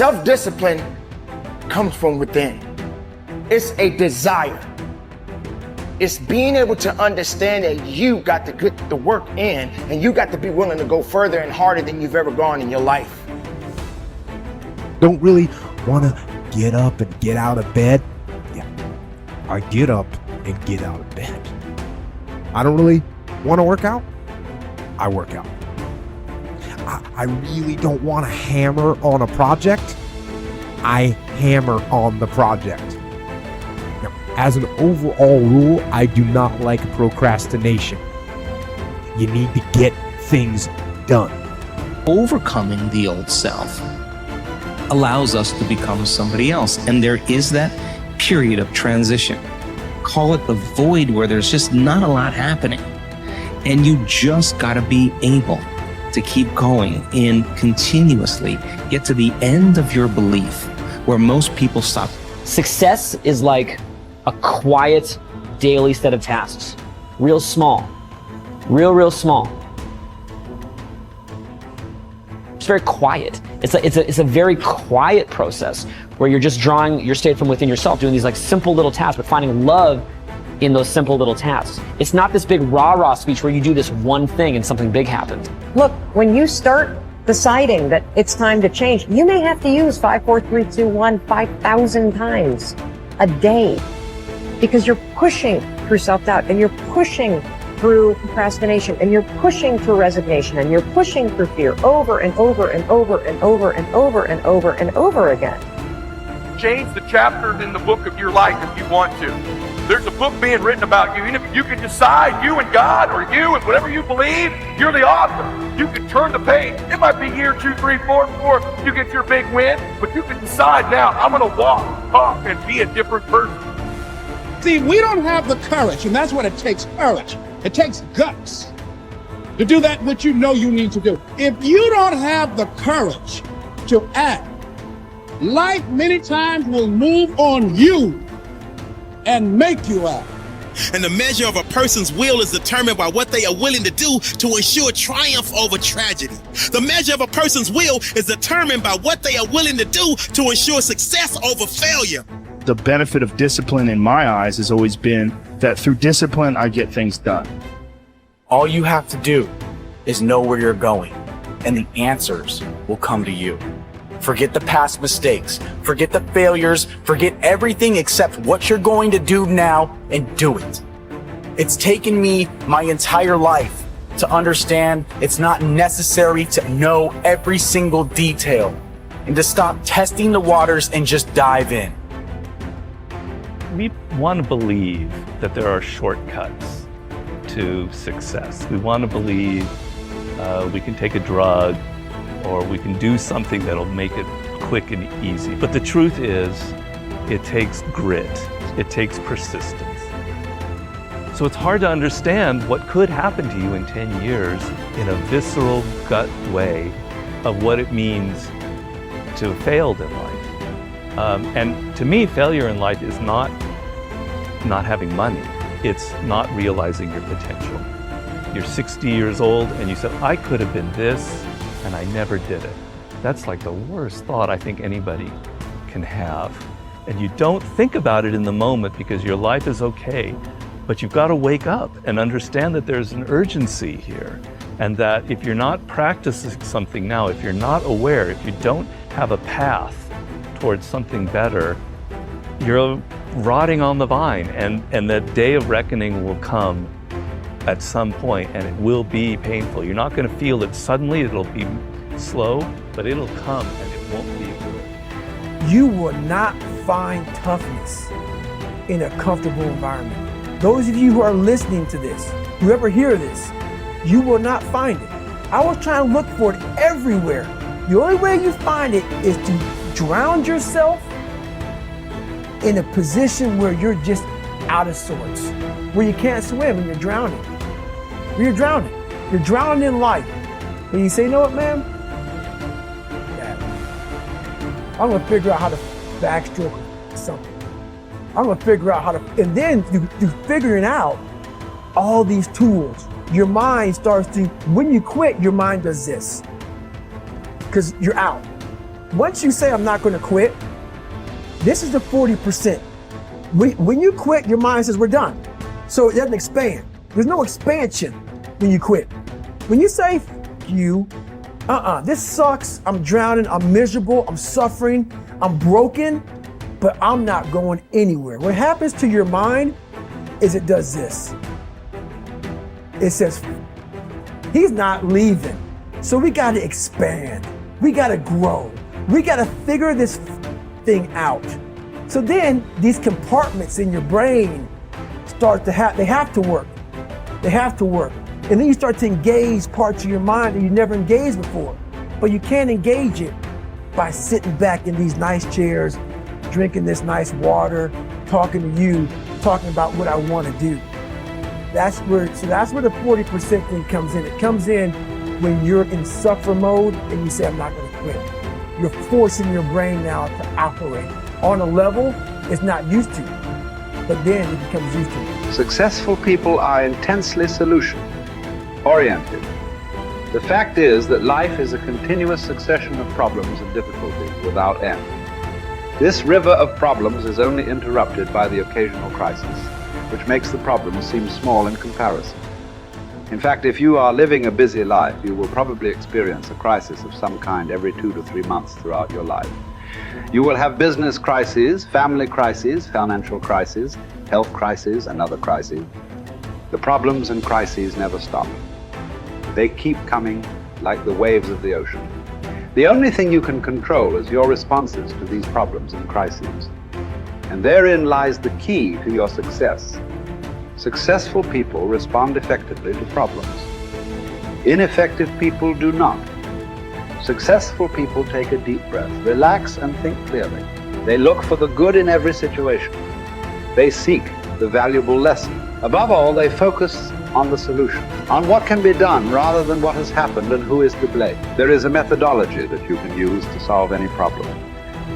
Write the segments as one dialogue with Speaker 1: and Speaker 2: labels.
Speaker 1: Self-discipline comes from within. It's a desire. It's being able to understand that you got to get the work in and you got to be willing to go further and harder than you've ever gone in your life.
Speaker 2: Don't really want to get up and get out of bed. Yeah, I get up and get out of bed. I don't really want to work out. I work out. I really don't want to hammer on a project. I hammer on the project. Now, as an overall rule, I do not like procrastination. You need to get things done.
Speaker 3: Overcoming the old self allows us to become somebody else. And there is that period of transition. Call it the void where there's just not a lot happening. And you just got to be able to keep going and continuously get to the end of your belief where most people stop.
Speaker 4: Success is like a quiet daily set of tasks. Real small. Real small. It's very quiet. It's a very quiet process where you're just drawing your state from within yourself, doing these like simple little tasks, but finding love in those simple little tasks. It's not this big rah-rah speech where you do this one thing and something big happens.
Speaker 5: Look, when you start deciding that it's time to change, you may have to use 5, 4, 3, 2, 1, 5,000 times a day because you're pushing through self-doubt and you're pushing through procrastination and you're pushing through resignation and you're pushing through fear over and over and over and over and over and over and over again.
Speaker 6: Change the chapters in the book of your life if you want to. There's a book being written about you. And if you can decide, you and God, or you and whatever you believe, you're the author. You can turn the page. It might be year 2, 3, 4 before you get your big win, but you can decide now, I'm going to walk, talk, and be a different person.
Speaker 7: See, we don't have the courage, and that's what it takes, courage. It takes guts to do that which you know you need to do. If you don't have the courage to act, life many times will move on you and make you act.
Speaker 8: And the measure of a person's will is determined by what they are willing to do to ensure triumph over tragedy. The measure of a person's will is determined by what they are willing to do to ensure success over failure.
Speaker 9: The benefit of discipline in my eyes has always been that through discipline, I get things done.
Speaker 10: All you have to do is know where you're going, and the answers will come to you. Forget the past mistakes, forget the failures, forget everything except what you're going to do now and do it. It's taken me my entire life to understand it's not necessary to know every single detail and to stop testing the waters and just dive in.
Speaker 11: We want to believe that there are shortcuts to success. We want to believe we can take a drug or we can do something that'll make it quick and easy. But the truth is, it takes grit. It takes persistence. So it's hard to understand what could happen to you in 10 years in a visceral gut way of what it means to have failed in life. And to me, failure in life is not having money. It's not realizing your potential. You're 60 years old and you said, I could have been this, and I never did it. That's like the worst thought I think anybody can have. And you don't think about it in the moment because your life is okay, but you've got to wake up and understand that there's an urgency here. And that if you're not practicing something now, if you're not aware, if you don't have a path towards something better, you're rotting on the vine, and that day of reckoning will come at some point, and it will be painful. You're not going to feel it suddenly, it'll be slow, but it'll come and it won't be good.
Speaker 12: You will not find toughness in a comfortable environment. Those of you who are listening to this, whoever hear this, you will not find it. I was trying to look for it everywhere. The only way you find it is to drown yourself in a position where you're just out of sorts, where you can't swim and you're drowning. Where you're drowning. You're drowning in life. And you say, you know what, man? Yeah. I'm gonna figure out how to backstroke something. I'm gonna figure out how to, and then you figuring out all these tools. Your mind starts to, when you quit, your mind does this. Because you're out. once you say, I'm not going to quit, this is the 40%. When you quit, your mind says, we're done. So it doesn't expand. There's no expansion when you quit. When you say, you, this sucks, I'm drowning, I'm miserable, I'm suffering, I'm broken, but I'm not going anywhere. What happens to your mind is it does this. It says, he's not leaving. So we got to expand. We got to grow. We got to figure this thing out. So then these compartments in your brain start to they have to work. They have to work. And then you start to engage parts of your mind that you never engaged before. But you can't engage it by sitting back in these nice chairs, drinking this nice water, talking to you, talking about what I want to do. That's where the 40% thing comes in. It comes in when you're in suffer mode and you say, I'm not going to quit. You're forcing your brain now to operate on a level it's not used to, but then it becomes used to.
Speaker 13: Successful people are intensely solution-oriented. The fact is that life is a continuous succession of problems and difficulties without end. This river of problems is only interrupted by the occasional crisis, which makes the problem seem small in comparison. In fact, if you are living a busy life, you will probably experience a crisis of some kind every 2 to 3 months throughout your life. You will have business crises, family crises, financial crises, health crises, and other crises. The problems and crises never stop. They keep coming like the waves of the ocean. The only thing you can control is your responses to these problems and crises. And therein lies the key to your success. Successful people respond effectively to problems. Ineffective people do not. Successful people take a deep breath, relax and think clearly. They look for the good in every situation. They seek the valuable lesson. Above all, they focus on the solution, on what can be done rather than what has happened and who is to blame. There is a methodology that you can use to solve any problem.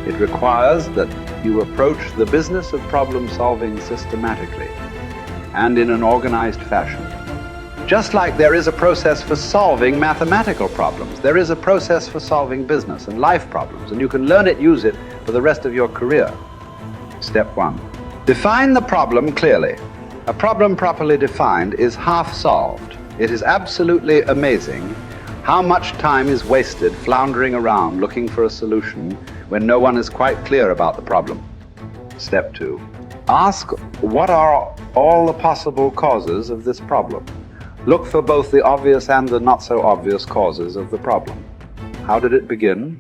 Speaker 13: It requires that you approach the business of problem solving systematically and in an organized fashion. Just like there is a process for solving mathematical problems, there is a process for solving business and life problems, and you can learn it, use it for the rest of your career. Step 1. Define the problem clearly. A problem properly defined is half solved. It is absolutely amazing how much time is wasted floundering around looking for a solution when no one is quite clear about the problem. Step 2. Ask what are all the possible causes of this problem. Look for both the obvious and the not so obvious causes of the problem. How did it begin?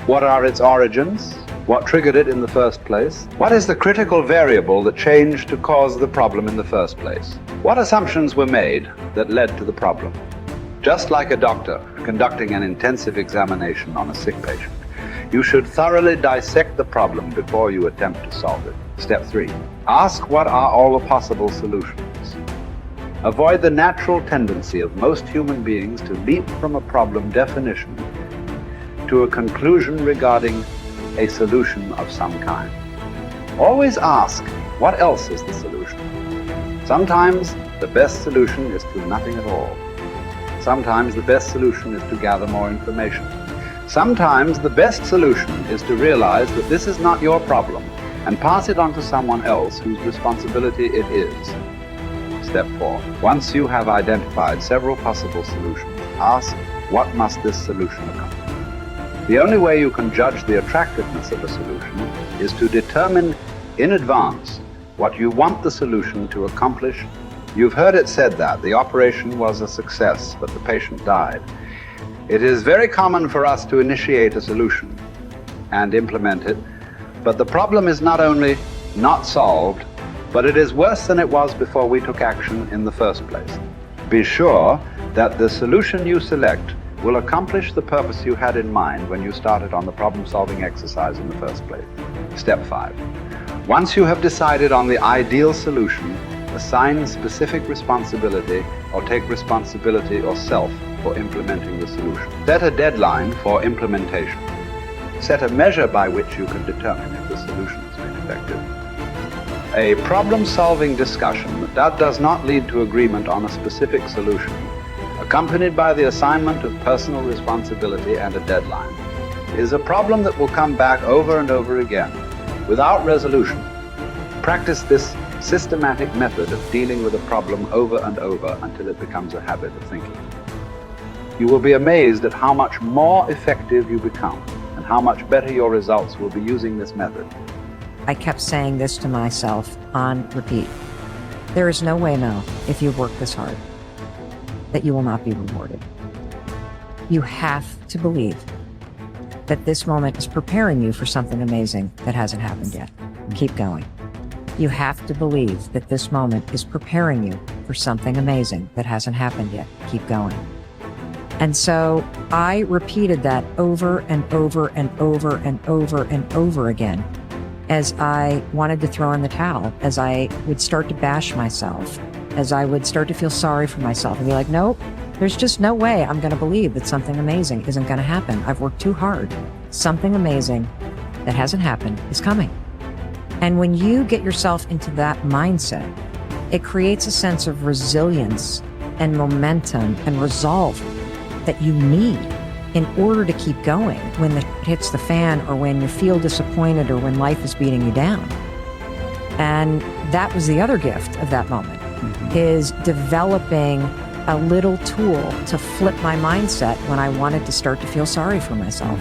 Speaker 13: What are its origins? What triggered it in the first place? What is the critical variable that changed to cause the problem in the first place? What assumptions were made that led to the problem? Just like a doctor conducting an intensive examination on a sick patient, you should thoroughly dissect the problem before you attempt to solve it. Step 3. Ask what are all the possible solutions. Avoid the natural tendency of most human beings to leap from a problem definition to a conclusion regarding a solution of some kind. Always ask, what else is the solution? Sometimes the best solution is to nothing at all. Sometimes the best solution is to gather more information. Sometimes the best solution is to realize that this is not your problem and pass it on to someone else whose responsibility it is. Step 4. Once you have identified several possible solutions, ask, what must this solution accomplish? The only way you can judge the attractiveness of a solution is to determine in advance what you want the solution to accomplish. You've heard it said that the operation was a success, but the patient died. It is very common for us to initiate a solution and implement it, but the problem is not only not solved, but it is worse than it was before we took action in the first place. Be sure that the solution you select will accomplish the purpose you had in mind when you started on the problem-solving exercise in the first place. Step 5. Once you have decided on the ideal solution, assign specific responsibility or take responsibility yourself for implementing the solution. Set a deadline for implementation. Set a measure by which you can determine if the solution has been effective. A problem-solving discussion that does not lead to agreement on a specific solution, accompanied by the assignment of personal responsibility and a deadline, is a problem that will come back over and over again without resolution. Practice this systematic method of dealing with a problem over and over until it becomes a habit of thinking. You will be amazed at how much more effective you become and how much better your results will be using this method.
Speaker 5: I kept saying this to myself on repeat. There is no way, Mel, if you work this hard, that you will not be rewarded. You have to believe that this moment is preparing you for something amazing that hasn't happened yet. Keep going. You have to believe that this moment is preparing you for something amazing that hasn't happened yet. Keep going. And so I repeated that over and over and over and over and over again as I wanted to throw in the towel, as I would start to bash myself, as I would start to feel sorry for myself and be like, nope, there's just no way I'm going to believe that something amazing isn't going to happen. I've worked too hard. Something amazing that hasn't happened is coming. And when you get yourself into that mindset, it creates a sense of resilience and momentum and resolve that you need in order to keep going when the shit hits the fan or when you feel disappointed or when life is beating you down. And that was the other gift of that moment, is developing a little tool to flip my mindset when I wanted to start to feel sorry for myself.